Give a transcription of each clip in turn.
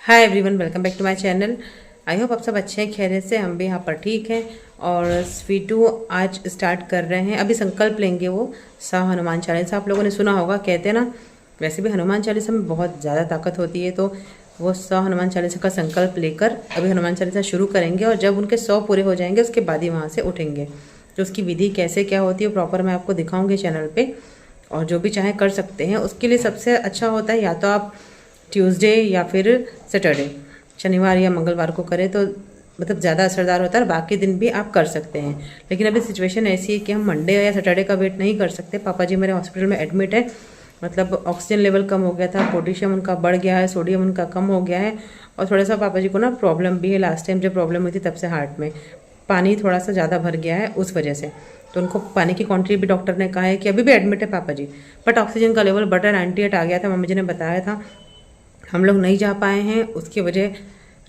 Hi everyone, welcome back to my channel. I hope आप सब अच्छे हैं, खैरियत से। हम भी यहाँ पर ठीक हैं। और स्वीटू आज स्टार्ट कर रहे हैं, अभी संकल्प लेंगे वो हनुमान चालीसा। आप लोगों ने सुना होगा, कहते हैं ना, वैसे भी हनुमान चालीसा में बहुत ज़्यादा ताकत होती है। तो वो हनुमान चालीसा का संकल्प लेकर अभी हनुमान चालीसा शुरू करेंगे और जब उनके 100 पूरे हो जाएंगे उसके बाद ही वहाँ से उठेंगे। तो उसकी विधि कैसे क्या होती है प्रॉपर मैं आपको दिखाऊँगी चैनल पर। और जो भी चाहे कर सकते हैं। उसके लिए सबसे अच्छा होता है या तो आप ट्यूसडे या फिर सैटरडे, शनिवार या मंगलवार को करें तो मतलब ज़्यादा असरदार होता है। बाकी दिन भी आप कर सकते हैं, लेकिन अभी सिचुएशन ऐसी है कि हम मंडे या सैटरडे का वेट नहीं कर सकते। पापा जी मेरे हॉस्पिटल में एडमिट है, मतलब ऑक्सीजन लेवल कम हो गया था, पोटेशियम उनका बढ़ गया है, सोडियम उनका कम हो गया है। और थोड़ा सा पापा जी को ना प्रॉब्लम भी है, लास्ट टाइम जब प्रॉब्लम हुई थी तब से हार्ट में पानी थोड़ा सा ज़्यादा भर गया है, उस वजह से। तो उनको पानी की क्वांटिटी भी डॉक्टर ने कहा है कि अभी भी एडमिट है पापा जी, बट ऑक्सीजन का लेवल बढ़ रहा है, 98 आ गया था। मम्मी जी ने बताया था। हम लोग नहीं जा पाए हैं, उसकी वजह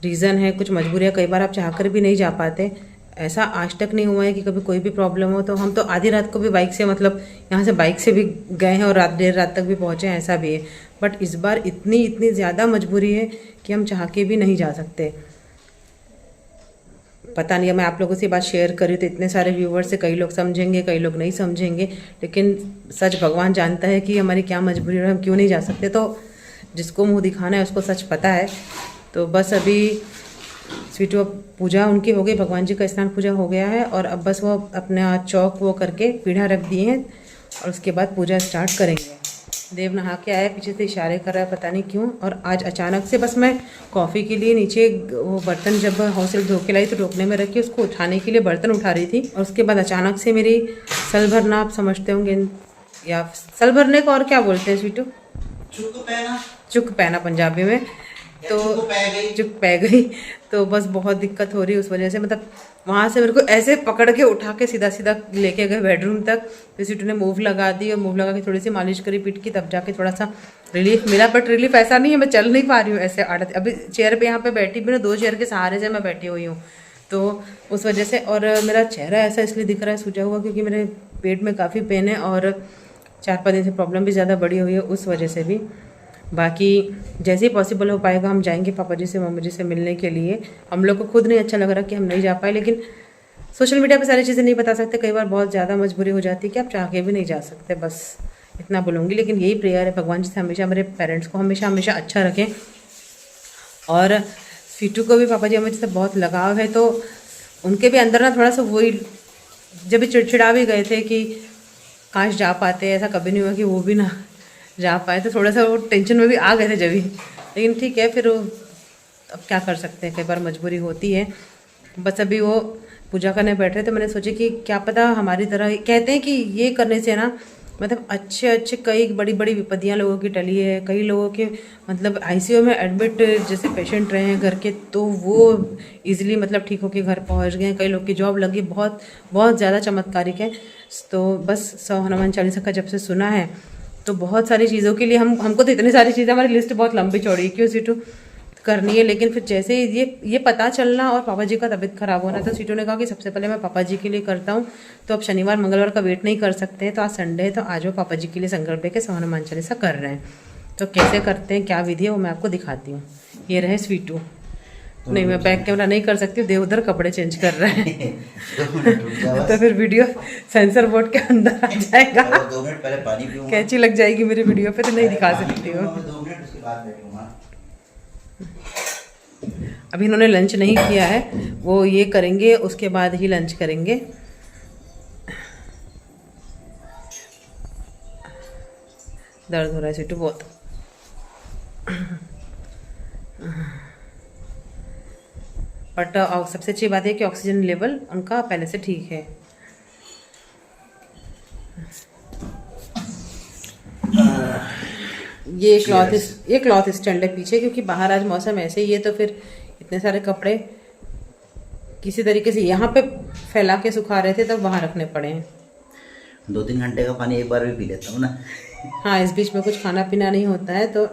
रीज़न है कुछ मजबूरियाँ। कई बार आप चाहकर भी नहीं जा पाते। ऐसा आज तक नहीं हुआ है कि कभी कोई भी प्रॉब्लम हो। तो हम तो आधी रात को भी बाइक से, मतलब यहाँ से बाइक से भी गए हैं और देर रात तक भी पहुँचे हैं, ऐसा भी है। बट इस बार इतनी ज़्यादा मजबूरी है कि हम चाह के भी नहीं जा सकते। पता नहीं, मैं आप लोगों से बात शेयर करी तो इतने सारे व्यूवर्स से कई लोग समझेंगे, कई लोग नहीं समझेंगे, लेकिन सच भगवान जानता है कि हमारी क्या मजबूरी है, हम क्यों नहीं जा सकते। तो जिसको मुंह दिखाना है उसको सच पता है। तो बस अभी स्वीटू पूजा उनकी हो गई, भगवान जी का स्नान पूजा हो गया है और अब बस वो अपना चौक वो करके पीढ़ा रख दिए हैं और उसके बाद पूजा स्टार्ट करेंगे। देव नहा के आया, पीछे से इशारे कर रहा है, पता नहीं क्यों। और आज अचानक से बस मैं कॉफ़ी के लिए नीचे वो बर्तन जब हौसल धो के लाई तो टोकने में रखी, उसको उठाने के लिए बर्तन उठा रही थी और उसके बाद अचानक से मेरी सल भरना, आप समझते होंगे, या सल भरने को और क्या बोलते हैं स्वीटू? चुक पैना पंजाबी में। तो चुक पै गई। तो बस बहुत दिक्कत हो रही है उस वजह से। मतलब वहाँ से मेरे को ऐसे पकड़ के उठा के सीधा लेके गए बेडरूम तक। फिर सीटू ने मूव लगा दी और मूव लगा के थोड़ी सी मालिश करी पीठ की, तब जाके थोड़ा सा रिलीफ मिला। बट रिलीफ ऐसा नहीं है मैं चल नहीं पा रही हूँ ऐसे आड़त। अभी चेयर पे यहाँ पे बैठी भी ना, 2 चेयर के सहारे से मैं बैठी हुई हूँ, तो उस वजह से। और मेरा चेहरा ऐसा इसलिए दिख रहा है सूजा हुआ क्योंकि मेरे पेट में काफ़ी पेन है और 4-5 दिन से प्रॉब्लम भी ज़्यादा बड़ी हुई है, उस वजह से भी। बाकी जैसे ही पॉसिबल हो पाएगा हम जाएंगे पापा जी से, मम्मी जी से मिलने के लिए। हम लोग को खुद नहीं अच्छा लग रहा कि हम नहीं जा पाए, लेकिन सोशल मीडिया पे सारी चीज़ें नहीं बता सकते। कई बार बहुत ज़्यादा मजबूरी हो जाती है कि आप चाह के भी नहीं जा सकते, बस इतना बोलूँगी। लेकिन यही प्रेयर है भगवान जी से, हमेशा मेरे पेरेंट्स को हमेशा अच्छा रखें। और स्वीटू को भी पापा जी मम्मी जी से बहुत लगाव है, तो उनके भी अंदर ना थोड़ा सा वही, जब भी चिड़चिड़ा भी गए थे कि काश जा पाते, ऐसा कभी नहीं हुआ कि वो भी ना जा पाए। तो थोड़ा सा वो टेंशन में भी आ गए थे जब भी, लेकिन ठीक है, फिर अब क्या कर सकते हैं, कई बार मजबूरी होती है। बस अभी वो पूजा करने बैठे तो मैंने सोचा कि क्या पता हमारी तरह, कहते हैं कि ये करने से ना मतलब अच्छे कई बड़ी विपत्तियाँ लोगों की टली है। कई लोगों के मतलब आईसीयू में एडमिट जैसे पेशेंट रहे हैं घर के, तो वो इजीली मतलब ठीक होकर घर पहुंच गए। कई लोग की जॉब लगी, बहुत ज़्यादा चमत्कारिक है। तो बस हनुमान चालीसा का जब से सुना है तो बहुत सारी चीज़ों के लिए हमको तो इतनी सारी चीज़ें, हमारी लिस्ट बहुत लंबी चौड़ी क्यों सीटू करनी है। लेकिन फिर जैसे ही ये पता चलना और पापा जी का तबीयत खराब होना, तो सीटू ने कहा कि सबसे पहले मैं पापा जी के लिए करता हूँ। तो अब शनिवार मंगलवार का वेट नहीं कर सकते, तो आज संडे है, तो आज वो पापा जी के लिए संकल्प लेके हनुमान चालीसा कर रहे हैं। तो कैसे करते हैं, क्या विधि है, वो मैं आपको दिखाती हूँ। ये रहे स्वीटू। नहीं, मैं बैक कैमरा नहीं कर सकती हूँ, देव उधर कपड़े चेंज कर रहे हैं तो फिर वीडियो सेंसर बोर्ड के अंदर आ जाएगा। 2 मिनट पहले पानी पीऊंगा, कैंची लग जाएगी मेरी वीडियो पे, तो नहीं दिखा सकती हूँ। 2 मिनट उसके बाद बैठूंगा। अभी इन्होंने लंच नहीं किया है, वो ये करेंगे उसके बाद ही लंच करेंगे। दर्द हो रहा है सीटू बहुत। बट सबसे अच्छी बात है कि ऑक्सीजन लेवल उनका पहले से ठीक है। ये क्लॉथ स्टैंड है पीछे, क्योंकि बाहर आज मौसम ऐसे ही है, तो फिर इतने सारे कपड़े किसी तरीके से यहाँ पे फैला के सुखा रहे थे, तब वहाँ रखने पड़े हैं। 2-3 घंटे का पानी एक बार भी पी लेता हूँ ना। हाँ, इस बीच में कुछ खाना पीना नहीं होता है। तो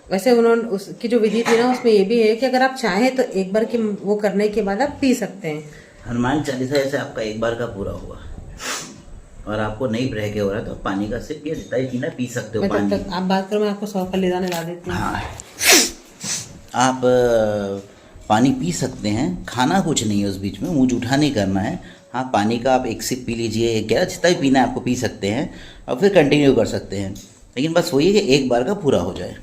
वैसे उन्होंने उसकी जो विधि थी ना, उसमें ये भी है कि अगर आप चाहें तो एक बार की वो करने के बाद आप पी सकते हैं। हनुमान चालीसा जैसे आपका एक बार का पूरा हुआ और आपको नहीं रह के हो रहा, तो पानी का सिर्फ ये जितना ही पीना पी सकते हो। पानी तक आप बात करो, मैं आपको 100 का ले जाने ला देती हूँ। हाँ, आप पानी पी सकते हैं, खाना कुछ नहीं है उस बीच में, मुँह जूठा नहीं करना है। हाँ, पानी का आप एक सिप पी लीजिए, एक गिलास, जितना भी पीना है आपको पी सकते हैं और फिर कंटिन्यू कर सकते हैं। लेकिन बस वही है कि एक बार का पूरा हो जाए।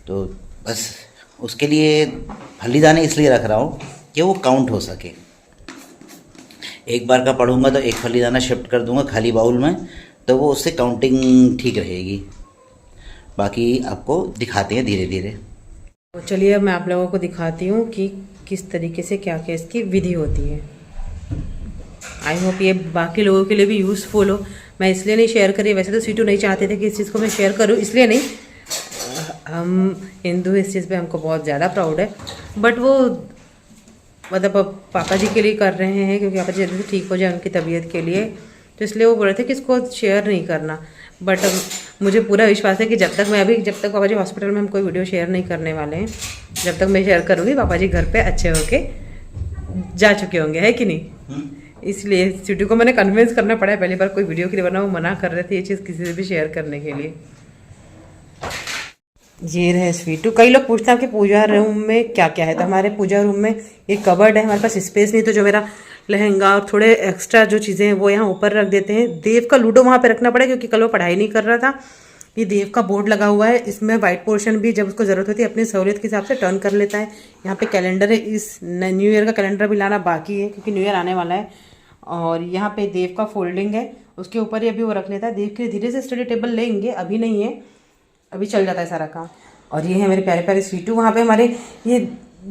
तो बस उसके लिए फलीदाने इसलिए रख रहा हूँ कि वो काउंट हो सके। एक बार का पढ़ूंगा तो एक फलीदाना शिफ्ट कर दूंगा खाली बाउल में, तो वो उससे काउंटिंग ठीक रहेगी। बाकी आपको दिखाते हैं धीरे धीरे। तो चलिए अब मैं आप लोगों को दिखाती हूँ कि किस तरीके से क्या क्या इसकी विधि होती है। आई होप ये बाकी लोगों के लिए भी यूज़फुल हो। मैं इसलिए नहीं शेयर करी, वैसे तो स्वीटू नहीं चाहते थे कि इस चीज़ को मैं शेयर करूँ, इसलिए नहीं, हम हिंदू इस चीज़ पे हमको बहुत ज़्यादा प्राउड है, बट वो मतलब पापा जी के लिए कर रहे हैं क्योंकि पापा जी जल्दी से ठीक हो जाए उनकी तबीयत के लिए, तो इसलिए वो बोल रहे थे कि इसको शेयर नहीं करना। बट मुझे पूरा विश्वास है कि जब तक पापा जी हॉस्पिटल में हम कोई वीडियो शेयर नहीं करने वाले हैं, जब तक मैं शेयर करूँगी पापा जी घर पे अच्छे होके जा चुके होंगे, है कि नहीं। इसलिए स्वीटू को मैंने कन्विंस करना पड़ा है पहली बार कोई वीडियो के लिए, वरना वो मना कर रहे थे ये चीज़ किसी से भी शेयर करने के लिए। ये रहे स्वीटू। कई लोग पूछते हैं कि पूजा रूम में क्या क्या है, तो हमारे पूजा रूम में ये कबर्ड है, हमारे पास स्पेस नहीं, तो जो मेरा लहंगा और थोड़े एक्स्ट्रा जो चीज़ें हैं वो यहाँ ऊपर रख देते हैं। देव का लूडो वहाँ पे रखना पड़ा क्योंकि कल वो पढ़ाई नहीं कर रहा था। ये देव का बोर्ड लगा हुआ है, इसमें वाइट पोर्शन भी जब उसको ज़रूरत होती है अपनी सहूलियत के हिसाब से टर्न कर लेता है। यहाँ पे कैलेंडर है, इस न्यू ईयर का कैलेंडर भी लाना बाकी है क्योंकि न्यू ईयर आने वाला है। और यहाँ पे देव का फोल्डिंग है, उसके ऊपर ही अभी वो रख लेता है। देव के धीरे से स्टडी टेबल लेंगे, अभी नहीं है, अभी चल जाता है सारा काम। और ये है मेरे प्यारे प्यारे स्वीटू। वहाँ पे हमारे ये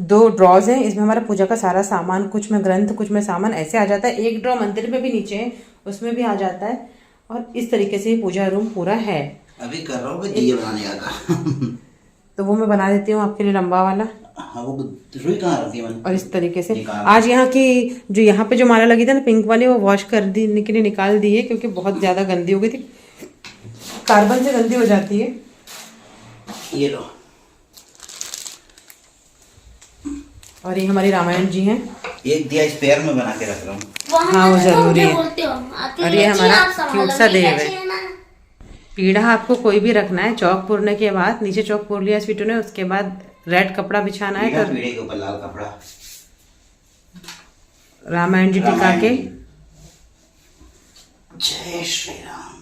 2 ड्रॉज हैं, इसमें हमारा पूजा का सारा सामान, कुछ में ग्रंथ कुछ में सामान ऐसे आ जाता है। एक ड्रॉ मंदिर में भी नीचे है, उसमें भी आ जाता है। और इस तरीके से ये पूजा रूम पूरा है। अभी कर रहा हूँ दिए बनाने का काम। तो वो मैं बना देती हूँ आपके लिए लंबा वाला। हाँ, वो रुई कहाँ रखी है मैंने? और इस तरीके से आज यहाँ की जो यहाँ पे जो माला लगी थी ना पिंक वाली, वो वॉश कर देने के लिए निकाल दी है क्योंकि बहुत ज़्यादा गंदी हो गई थी, कार्बन से गंदी हो जाती है। ये लो। और ये हमारी रामायण जी हैं। एक दिया स्पेयर में बना के रख रहा हूँ। हाँ, वो जरूरी है। और ये हमारा क्यूट सा देव है। पीढ़ा आपको कोई भी रखना है, चौक पुरने के बाद, नीचे चौक पुर लिया स्वीटू ने, उसके बाद रेड कपड़ा बिछाना है। तो पीढ़े के ऊपर लाल कपड़ा, रामायण जी टिका के। जय श्री राम।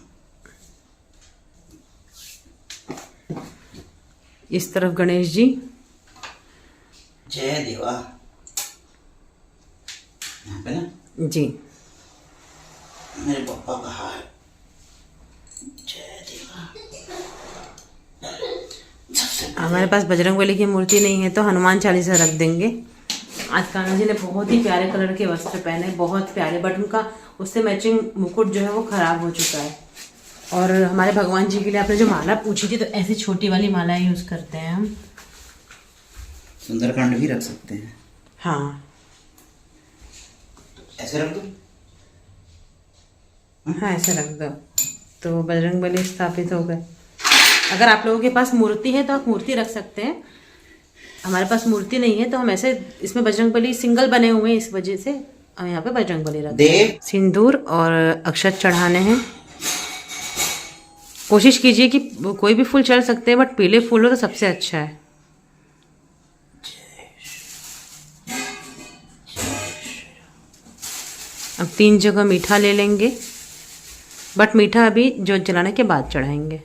इस तरफ गणेश जी। जय देवा। यहाँ पे ना जी मेरे पापा का हार। जय देवा। हमारे पास बजरंगबली की मूर्ति नहीं है तो हनुमान चालीसा रख देंगे। आज कान्हा जी ने बहुत ही प्यारे कलर के वस्त्र पहने, बहुत प्यारे, बट उनका उससे मैचिंग मुकुट जो है वो खराब हो चुका है। और हमारे भगवान जी के लिए आपने जो माला पूछी थी, तो ऐसी छोटी वाली माला यूज करते हैं हम। सुंदरकांड भी रख सकते हैं। हाँ, ऐसे रख दो। हाँ ऐसे रख दो तो बजरंगबली स्थापित हो गए। अगर आप लोगों के पास मूर्ति है तो आप मूर्ति रख सकते हैं, हमारे पास मूर्ति नहीं है तो हम ऐसे, इसमें बजरंगबली सिंगल बने हुए हैं, इस वजह से हम यहाँ पे बजरंगबली रख दें। सिंदूर और अक्षत चढ़ाने हैं। कोशिश कीजिए कि कोई भी फूल चढ़ सकते हैं, बट पीले फूल हो तो सबसे अच्छा है। अब 3 जगह मीठा ले लेंगे, बट मीठा अभी जोत जलाने के बाद चढ़ाएंगे।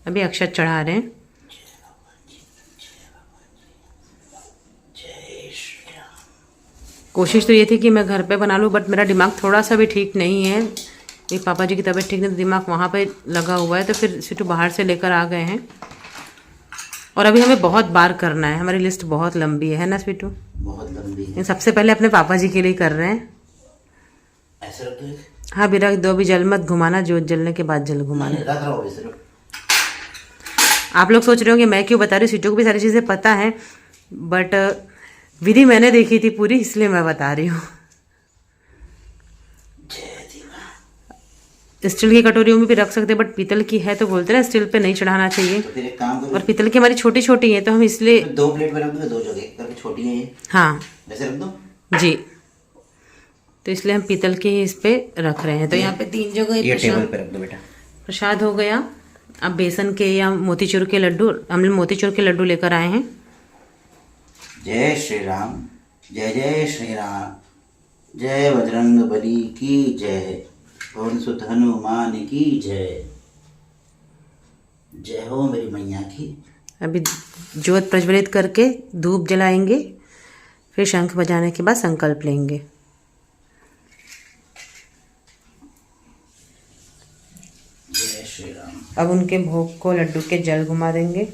अभी अक्षत चढ़ा रहे हैं। कोशिश तो ये थी कि मैं घर पे बना लूँ, बट मेरा दिमाग थोड़ा सा भी ठीक नहीं है। एक पापा जी की तबीयत ठीक नहीं, तो दिमाग वहाँ पे लगा हुआ है, तो फिर स्वीटू बाहर से लेकर आ गए हैं। और अभी हमें बहुत बार करना है, हमारी लिस्ट बहुत लंबी है ना स्वीटू? बहुत लंबी है। सबसे पहले अपने पापा जी के लिए कर रहे हैं। ऐसे रख दो। हाँ भी रख दो, अभी जल मत घुमाना, जोत जलने के बाद जल घुमाना। रख रहा हूँ वैसे। आप लोग सोच रहे होंगे मैं क्यों बता रही हूँ, स्वीटू को भी सारी चीज़ें पता है, बट विधि मैंने देखी थी पूरी, इसलिए मैं बता रही हूँ। स्टील की कटोरियों में भी रख सकते हैं, बट पीतल की है तो बोलते हैं ना स्टील पे नहीं चढ़ाना चाहिए। तो फिर एक काम करो, और पीतल की हमारी छोटी छोटी है तो हम इसलिए 2 प्लेट में रख दो, 2 जगह करके छोटी है ये। हाँ वैसे रख दो जी, तो इसलिए हम पीतल के ही इस पे रख रहे हैं। तो यहाँ पे 3 जगह ये टेबल पे रख दो बेटा। प्रसाद हो गया। अब बेसन के या मोतीचूर के लड्डू, हम लोग मोतीचूर के लड्डू लेकर आए हैं। जय श्री राम, जय जय श्री राम, जय बजरंग बली की जय, पवन सुत हनुमान की जय, जय हो मेरी मैया की। अभी ज्योत प्रज्वलित करके धूप जलाएंगे, फिर शंख बजाने के बाद संकल्प लेंगे। जय श्री राम। अब उनके भोग को लड्डू के जल घुमा देंगे,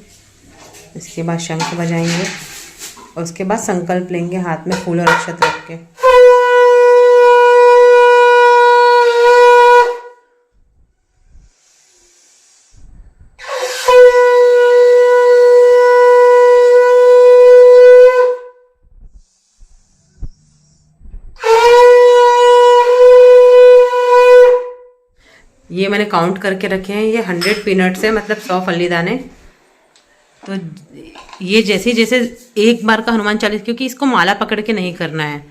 इसके बाद शंख बजाएंगे और उसके बाद संकल्प लेंगे हाथ में फूल और अक्षत रख के। ये मैंने काउंट करके रखे हैं, ये 100 पीनट्स है, मतलब 100 फल्लीदाने। तो ये जैसे जैसे एक बार का हनुमान चालीसा, क्योंकि इसको माला पकड़ के नहीं करना है,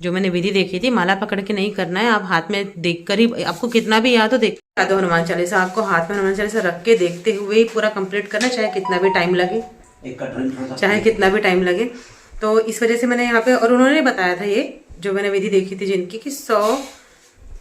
जो मैंने विधि देखी थी माला पकड़ के नहीं करना है। आप हाथ में देखकर ही, आपको कितना भी याद हो देख याद हो हनुमान चालीसा, आपको हाथ में हनुमान चालीसा रख के देखते हुए ही पूरा कंप्लीट करना है, चाहे कितना भी टाइम लगे, चाहे कितना भी टाइम लगे। तो इस वजह से मैंने यहाँ पे, और उन्होंने बताया था ये जो मैंने विधि देखी थी जिनकी, कि 100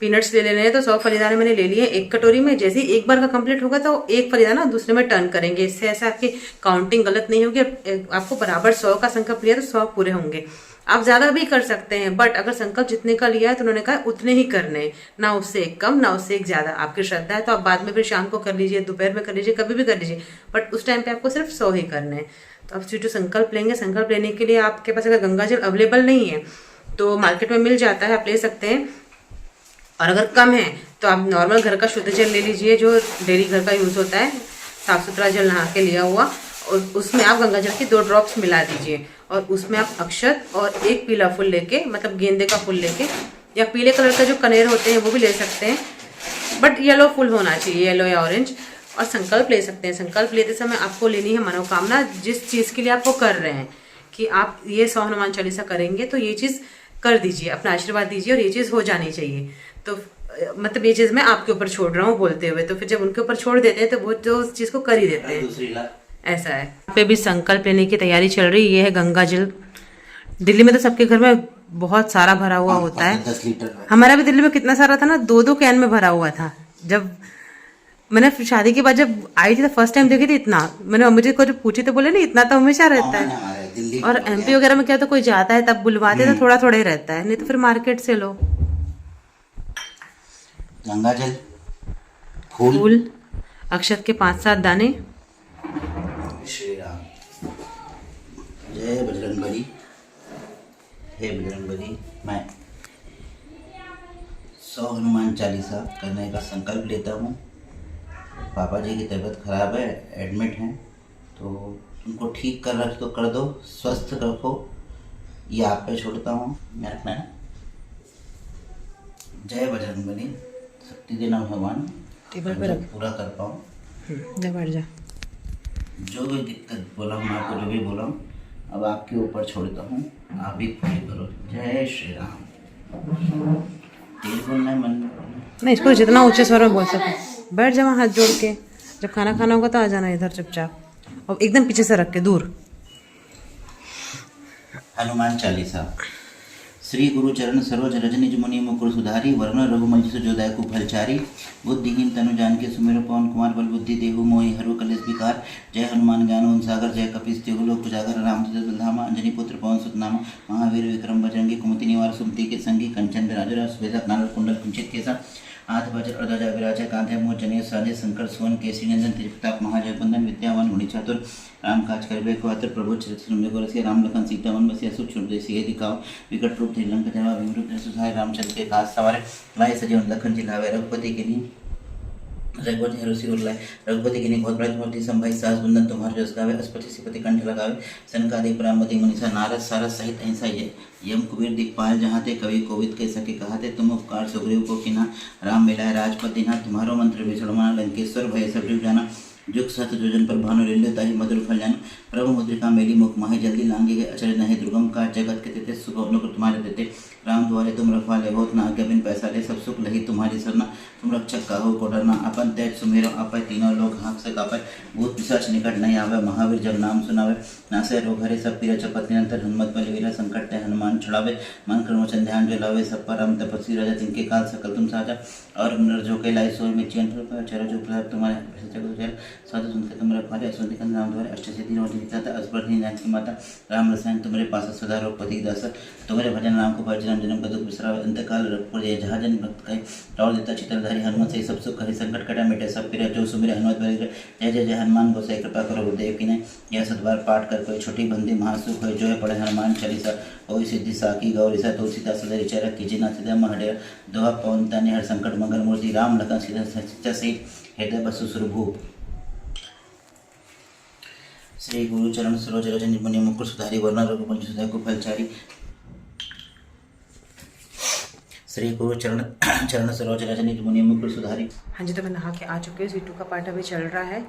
पीनट्स ले लेने हैं। तो 100 फलीदाने मैंने ले लिए एक कटोरी में। जैसे ही एक बार का कंप्लीट होगा तो एक फलीदाना दूसरे में टर्न करेंगे, इससे ऐसा आपकी काउंटिंग गलत नहीं होगी। आपको बराबर 100 का संकल्प लिया तो 100 पूरे होंगे। आप ज़्यादा भी कर सकते हैं, बट अगर संकल्प जितने का लिया है तो उन्होंने कहा उतने ही करने हैं, ना उससे एक कम ना उससे एक ज़्यादा। आपकी श्रद्धा है तो आप बाद में फिर शाम को कर लीजिए, दोपहर में कर लीजिए, कभी भी कर लीजिए, बट उस टाइम पे आपको सिर्फ 100 ही करने हैं। तो आप जो संकल्प लेंगे, संकल्प लेने के लिए आपके पास अगर गंगा जल अवेलेबल नहीं है तो मार्केट में मिल जाता है, आप ले सकते हैं। और अगर कम है तो आप नॉर्मल घर का शुद्ध जल ले लीजिए, जो डेली घर का यूज़ होता है, साफ़ सुथरा जल नहा के लिया हुआ, और उसमें आप गंगा जल की 2 ड्रॉप्स मिला दीजिए, और उसमें आप अक्षत और एक पीला फूल लेके, मतलब गेंदे का फूल लेके, या पीले कलर का जो कनेर होते हैं वो भी ले सकते हैं, बट येलो फूल होना चाहिए, येलो या ऑरेंज, और संकल्प ले सकते हैं। संकल्प लेते समय आपको लेनी है मनोकामना, जिस चीज़ के लिए आप वो कर रहे हैं, कि आप ये 100 हनुमान चालीसा करेंगे तो ये चीज़ कर दीजिए, अपना आशीर्वाद दीजिए और ये चीज़ हो जानी चाहिए। तो मतलब ये चीज़ मैं आपके ऊपर छोड़ रहा हूँ बोलते हुए, तो फिर जब उनके ऊपर छोड़ देते हैं तो वो जो उस चीज़ को कर ही देते हैं, ऐसा है। यहाँ पे भी संकल्प लेने की तैयारी चल रही है। ये है गंगा जल। दिल्ली में तो सबके घर में बहुत सारा भरा हुआ होता है, 10 लीटर। हमारा हमारा भी दिल्ली में कितना सारा था ना, 2-2 कैन में भरा हुआ था। जब मैंने शादी के बाद जब आई थी तो फर्स्ट टाइम देखी थी इतना, मैंने मुझे को जब पूछी तो बोले नहीं इतना तो हमेशा रहता है, और MP वगैरह में क्या तो कोई जाता है तब बुलवाते तो थोड़ा थोड़ा ही रहता है, नहीं तो फिर मार्केट से लो। गंगा जल, फूल, अक्षत के 5-7 दाने। श्री राम। जय बजरंग बली। हे बजरंग बली, मैं 100 हनुमान चालीसा करने का संकल्प लेता हूँ। पापा जी की तबीयत खराब है, एडमिट हैं, तो उनको ठीक कर दो, स्वस्थ रखो, ये आप पे छोड़ता हूँ, मैं रखना है। जय बजरंग बली। शक्ति देना भगवान, टेबल पे रख, पूरा कर पाऊँ। जा बैठ जा। जो भी दिक्कत बोला हूँ, मैं आपको जो भी बोला हूँ अब आपके ऊपर छोड़ता हूँ, आप भी पूरी करो। जय श्री राम। तेज बोलना है, मन नहीं, इसको जितना ऊंचे स्वर में बोल सको। बैठ जाओ हाथ जोड़ के, जब खाना खाना होगा तो आ जाना इधर चुपचाप, और एकदम पीछे से रख के दूर। हनुमान चालीसा। श्री गुरु चरण सरोज रज निज मुनि मुकुर सुधारी, वर्ण रघुमंज जोदाय को फलचारी, बुद्धिहीन तनु जान के सुमेर पवन कुमार बल बुद्धि देहु मोहि हरु कलेश विकार। जय हनुमान ज्ञान सागर, जय कपीस तिहु लोक उजागर, रामचंद्र बलधामा अंजनी पुत्र पवन सुत नामा, महावीर विक्रम बजरंगी कुमति निवार सुमति के संगी, कंचन विराज सुबेदा कानल कुंडल कुंचित केसा, हाथ वज्र अर्धजा विराज कांधे मोह जनेऊ साधे, शंकर सुवन केसरी नंदन तेजप्रताप महाजगवंदन, विद्यावान गुणी चातुर राम काज करिबे को आतुर, प्रभु चरित्र सुनबे को रसिया, राम लखन सीता वन बसिया, सुख छुट देसी दिखाओ, विकट रूप धरि लंका जरा, भीम रूप धरि सुधारि, रामचंद्र के काज सवारे, लाए सजीवन लखन जिलावे, रघुपति के नी रघुपति हरषि उल्लाय, रघुपति की बहुत बड़ा मूर्ति संभाई, सास बंदन तुम्हारे जस गावे, अस्पति सिपति कंठ लगावे, सनकादि परामति मुनिसा, नारद सारद सहित अहिंसा ये, यम कुबेर दिखपाल जहाँ ते, कवि कोविद के सके कहाते, तुम उपकार सुग्रीव को किना, राम मिलाए राजपति ना, तुम्हारो मंत्र विषण माना, लंकेश्वर भय सब जुग जाना, जुग सत जोजन पर भानु लिल्य ताहि मधुर फल जान प्रभु मुद्रिका मेली मुख माहे जल्दी लांगे गए अचर नहीं दुर्गम का जगत के तेते सुख अनुग्रह तुम्हारे देते राम द्वारे तुम रखवाले बहुत ना आज्ञा बिन पैसा ले सब सुख लही तुम्हारी सरना तुम रक्षक काहू को डरना अपन तेज सुमेरो आपै तीनों लोग हाथ से कापै भूत पिशाच निकट नहीं आवे महावीर जब नाम सुनावे नासे रोग हरे सब पीरा चपत निरंतर हनुमत बल वीरा संकट ते हनुमान छुड़ावे मन क्रम वचन ध्यान जो लावे सब परम तपस्वी राजा जिनके काल सकल तुम साजा और नर जो के लाई सोई में चैन पर चरो जो प्रभाव तुम्हारे जगत साधु सुनते तुम रखवाले असुर निकंद राम द्वारे अष्ट सिद्धि नौ नित्य असबर नहीं जान की माता राम रसायन तुम्हारे पास सदा रोगपति दास तुम्हारे भजन नाम को भजन जन्म का दुख विसराव अंतकाल रखपुर जहाँ जन भक्त कहे राव देता चित्रधारी हनुमत से सब सुख हरि संकट कटा मिटे सब पीरा जो सुमिर हनुमत बलि जय जय जय हनुमान गोसाई कृपा करो गुरुदेव की ने यह सतबार पाठ कर कोई छोटी बंदी महासुख हो जो है पढ़े हनुमान चालीसा ओ सिद्धि साकी गौरीसा तुलसीदास सदा रिचारक कीजिए नाथ सीधा महडेर दोहा पवन तनि हर संकट मंगल मूर्ति राम लखन सीधा सच्चा से हृदय बसु सुरभूप श्री गुरु चरण सरोज रजन मुनि मुकुर सुधारी वर्ण रघुवंश सुधा कुफलचारी श्री गुरु चरण सरोज रजनी मुनि मुकुर सुधारी। हाँ जी, तो मैं नहा के आ चुकी हूँ। सीटू का पाठ अभी चल रहा है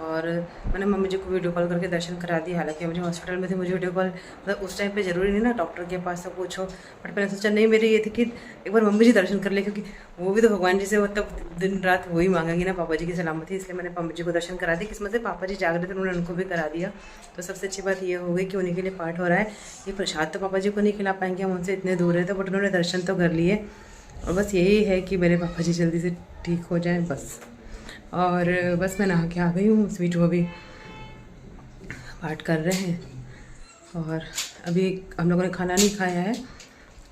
और मैंने मम्मी जी को वीडियो कॉल करके दर्शन करा दिया। हालांकि मुझे हॉस्पिटल में थे, मुझे वीडियो कॉल मतलब उस टाइम पे ज़रूरी नहीं ना डॉक्टर के पास सब पूछो, बट मैंने सोचा नहीं, मेरी ये थी कि एक बार मम्मी जी दर्शन कर ले, क्योंकि वो भी तो भगवान जी से मतलब दिन रात वही मांगेंगी ना पापा जी की सलामती। इसलिए मैंने मम्मी जी को दर्शन करा दी। किस्मत से पापा जी जाग रहे थे, उन्होंने उनको भी करा दिया। तो सबसे अच्छी बात ये हो गई कि उन्हीं के लिए पाठ हो रहा है। ये प्रसाद तो पापा जी को नहीं खिला पाएंगे, हम उनसे इतने दूर रहते, बट उन्होंने दर्शन तो कर लिए। और बस यही है कि मेरे पापा जी जल्दी से ठीक हो जाएं बस। और बस मैं नहा के आ गई हूँ। स्वीट वो भी पाठ कर रहे हैं और अभी हम लोगों ने खाना नहीं खाया है।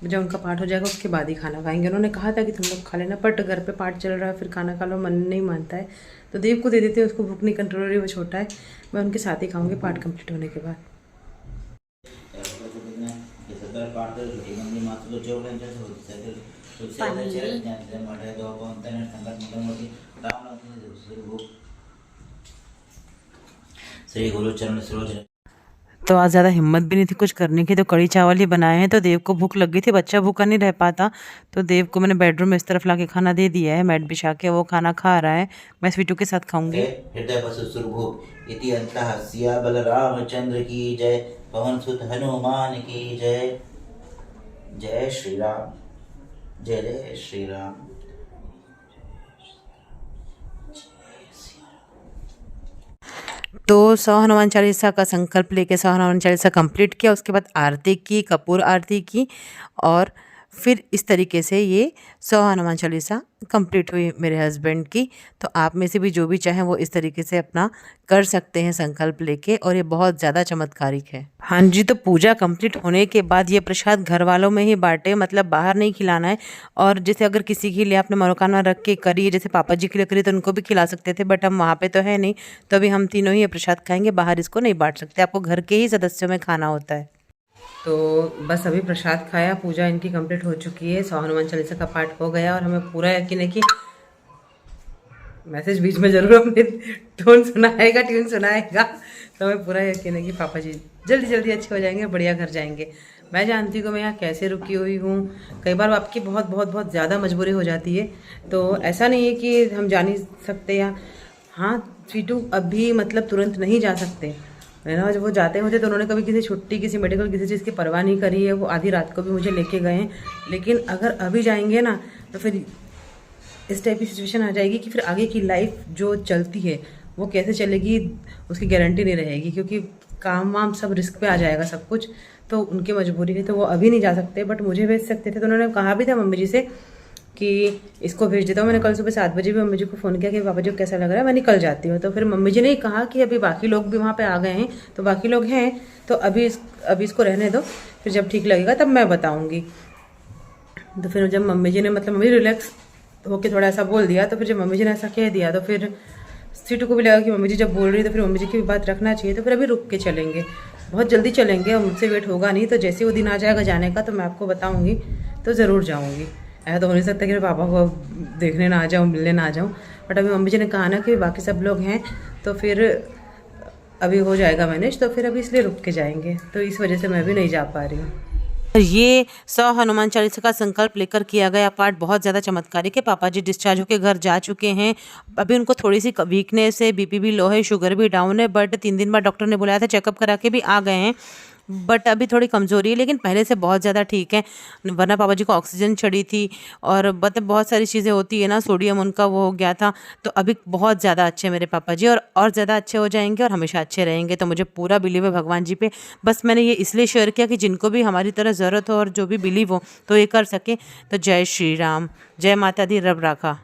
जब उनका पाठ हो जाएगा उसके बाद ही खाना खाएंगे। उन्होंने कहा था कि तुम लोग खा लेना, बट घर पे पाठ चल रहा है, फिर खाना खा लो, मन नहीं मानता है। तो देव को दे देते हैं, उसको भूख नहीं कंट्रोल हो रही, वो छोटा है। मैं उनके साथ ही खाऊंगी पाठ कंप्लीट होने के बाद। श्री गुरु चरण सरोज। तो आज ज़्यादा हिम्मत भी नहीं थी कुछ करने की, तो कड़ी चावल ही बनाए हैं। तो देव को भूख लग गई थी, बच्चा भूखा नहीं रह पाता, तो देव को मैंने बेडरूम में इस तरफ ला के खाना दे दिया है, मैट बिछा के वो खाना खा रहा है। मैं स्वीटू के साथ खाऊंगी। हृदय बसु सुरभूप इति अंतः सिया बल रामचंद्र की जय, पवन सुत हनुमान की जय। जय श्री राम, जय जय श्री राम। तो 100 हनुमान चालीसा का संकल्प लेके 100 हनुमान चालीसा कंप्लीट किया। उसके बाद आरती की, कपूर आरती की, और फिर इस तरीके से ये 100 हनुमान चालीसा कंप्लीट हुई मेरे हस्बैंड की। तो आप में से भी जो भी चाहें वो इस तरीके से अपना कर सकते हैं संकल्प लेके, और ये बहुत ज़्यादा चमत्कारिक है। हाँ जी, तो पूजा कंप्लीट होने के बाद ये प्रसाद घर वालों में ही बांटे, मतलब बाहर नहीं खिलाना है। और जैसे अगर किसी के लिए आपने मनोकामना रख के करी, जैसे पापा जी के लिए करी, तो उनको भी खिला सकते थे, बट हम वहाँ पे तो है नहीं, तो अभी हम तीनों ही ये प्रसाद खाएंगे, बाहर इसको नहीं बांट सकते, आपको घर के ही सदस्यों में खाना होता है। तो बस अभी प्रसाद खाया, पूजा इनकी कंप्लीट हो चुकी है, 100 हनुमान चालीसा का पाठ हो गया, और हमें पूरा यकीन है कि मैसेज बीच में जरूर अपने ट्यून सुनाएगा, तो हमें पूरा यकीन है कि पापा जी जल्दी जल्दी अच्छे हो जाएंगे, बढ़िया घर जाएंगे। मैं जानती हूँ मैं यहाँ कैसे रुकी हुई हूँ, कई बार आपकी बहुत बहुत बहुत ज़्यादा मजबूरी हो जाती है, तो ऐसा नहीं है कि हम जा नहीं सकते, या हाँ स्वीटू अभी मतलब तुरंत नहीं जा सकते है ना। जब वो जाते होते तो उन्होंने कभी किसी छुट्टी, किसी मेडिकल, किसी चीज़ की परवाह नहीं करी है। वो आधी रात को भी मुझे लेके गए हैं, लेकिन अगर अभी जाएंगे ना तो फिर इस टाइप की सिचुएशन आ जाएगी कि फिर आगे की लाइफ जो चलती है वो कैसे चलेगी उसकी गारंटी नहीं रहेगी, क्योंकि काम वाम सब रिस्क पे आ जाएगा सब कुछ। तो उनकी मजबूरी है, तो वो अभी नहीं जा सकते, बट मुझे भेज सकते थे। तो उन्होंने कहा भी था मम्मी जी से कि इसको भेज देता हूँ। मैंने कल सुबह 7 बजे भी मम्मी जी को फ़ोन किया कि पापा जी को कैसा लग रहा है, मैं निकल जाती हूँ। तो फिर मम्मी जी ने कहा कि अभी बाकी लोग भी वहाँ पे आ गए हैं, तो बाकी लोग हैं, तो अभी इसको रहने दो, फिर जब ठीक लगेगा तब मैं बताऊँगी। तो फिर जब मम्मी जी ने मतलब मम्मी रिलैक्स होकर थोड़ा ऐसा बोल दिया, तो फिर जब मम्मी जी ने ऐसा कह दिया तो फिर सीटू को भी लगा कि मम्मी जी जब बोल रही तो फिर मम्मी जी की भी बात रखना चाहिए। तो फिर अभी रुक के चलेंगे, बहुत जल्दी चलेंगे, और मुझसे वेट होगा नहीं। तो जैसे वो दिन आ जाएगा जाने का तो मैं आपको बताऊँगी, तो ज़रूर जाऊँगी। ऐसा तो हो नहीं सकता कि मैं पापा को देखने ना आ जाऊँ, मिलने ना आ जाऊँ, बट अभी मम्मी जी ने कहा ना कि बाकी सब लोग हैं, तो फिर अभी हो जाएगा मैनेज, तो फिर अभी इसलिए रुक के जाएंगे, तो इस वजह से मैं भी नहीं जा पा रही हूँ। ये 100 हनुमान चालीसा का संकल्प लेकर किया गया पाठ बहुत ज़्यादा चमत्कारिक है। पापा जी डिस्चार्ज होकर घर जा चुके हैं। अभी उनको थोड़ी सी वीकनेस है, बीपी भी लो है, शुगर भी डाउन है, बट 3 दिन बाद डॉक्टर ने बुलाया था, चेकअप करा के भी आ गए हैं। बट अभी थोड़ी कमज़ोरी है, लेकिन पहले से बहुत ज़्यादा ठीक है। वरना पापा जी को ऑक्सीजन चढ़ी थी और मतलब बहुत सारी चीज़ें होती है ना, सोडियम उनका वो हो गया था। तो अभी बहुत ज़्यादा अच्छे हैं मेरे पापा जी, और ज़्यादा अच्छे हो जाएंगे और हमेशा अच्छे रहेंगे। तो मुझे पूरा बिलीव है भगवान जी पे। बस मैंने ये इसलिए शेयर किया कि जिनको भी हमारी तरह ज़रूरत हो और जो भी बिलीव हो तो ये कर सके। तो जय श्री राम, जय माता दी, रब राखा।